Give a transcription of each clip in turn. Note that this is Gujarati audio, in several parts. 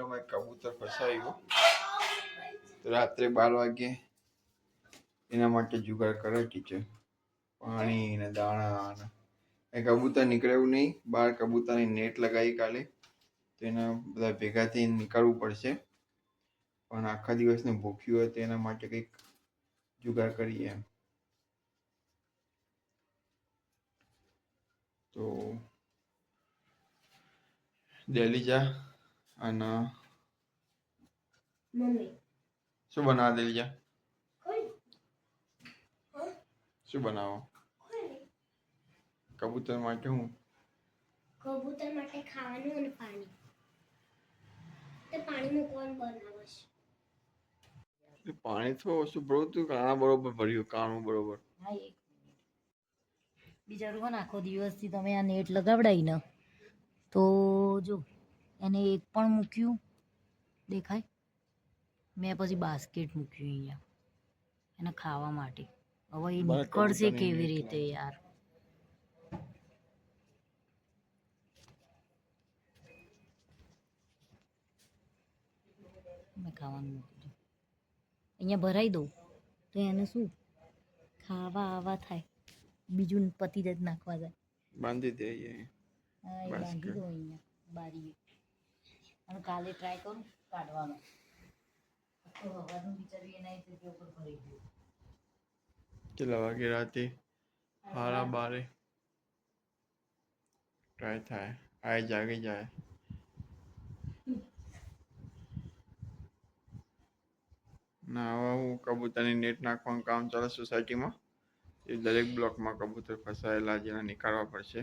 વિન્ડોમાં કબૂતર ફસાયું, તો રાત્રે 12 વાગે એના માટે જુગાડ કરે ટીચર, પાણી ને દાણા. એ કબૂતર નીકળે એવું નહીં, બહાર કબૂતરની નેટ લગાવી કાલે, તો એના બધા ભેગા થઈને નીકળવું પડશે. પણ આખા દિવસનું ભૂખ્યું હોય તો એના માટે કંઈક જુગાડ કરીએ એમ. તો દિલ્હી જા અને શું બનાવે દિલ્હી જા? શું બનાવો? કબૂતર માટે હું? કબૂતર માટે ખાવાનું અને પાણી. તે પાણી મૂકવાનું બનાવે છે. પાણી તો ઓછું ભરવું તું, કાણા બરોબર ભર્યું, કાણું બરોબર. હા, એક બિચારું આખો દિવસથી તમે આ નેટ લગાવડાવી ને તો જો એને એક પણ મૂક્યું દેખાય. મેં પછી બાસ્કેટ મૂક્યું અહીંયા એને ખાવા માટે. હવે એ નીકળશે કેવી રીતે યાર? મેં ખાવાનું મૂકી દઉં અહીંયા, ભરાઈ દઉં તો એને શું ખાવા આવા થાય, બીજું પતિ જ નાખવા જાય. બાંધી દે. હા, એ બાંધી દો અહીંયા બારીએ. અને કાલે ટ્રાય કરું કાઢવાનો, તો હવાનું બિચારી એના જગ્યા ઉપર ભરી ગયું. કેટલા વાગે રાતે? 12:30 ટ્રાય થાય, આય જાગી જાય. ના, હવે હું કબૂતરની નેટ નાખવાનું કામ ચાલે સોસાયટીમાં. એ દરેક બ્લોકમાં કબૂતર ફસાયેલા જેના નીકાળવા પડશે.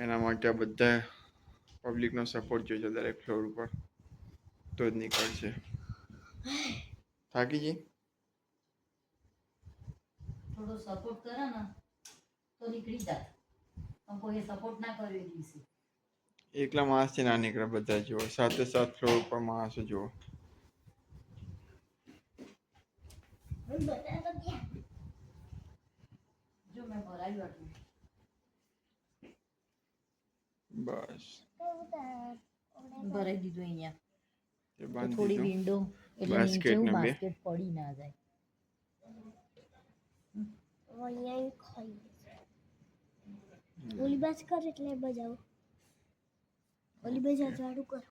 એના માટે બધા પબ્લિકનો સપોર્ટ જોઈએ દરેક ફ્લોર ઉપર, તો જ નીકળશે. થાકી જઈ? થોડો સપોર્ટ કરે ને તો નીકળી જાય, પણ કોઈ સપોર્ટ ના કર્યો એ દિવસે. એકલા માણસથી ના નીકળે, બધા જુઓ, સાથે સાત ફ્લોર ઉપર માણસો જુઓ. જો મેં ભરાયું હતું બસ ભરાઈ દીધું અહીંયા. એ તો બાંધી થોડી દીધું. વિન્ડો એટલે નીચે બાસ્કેટ ને બે બાસ્કેટ પડી ના જાય. અહીંયા ખાઈ ઓલી બાજ કર એટલે બજાવ. ઓલી બાજ ઝાડુ કર.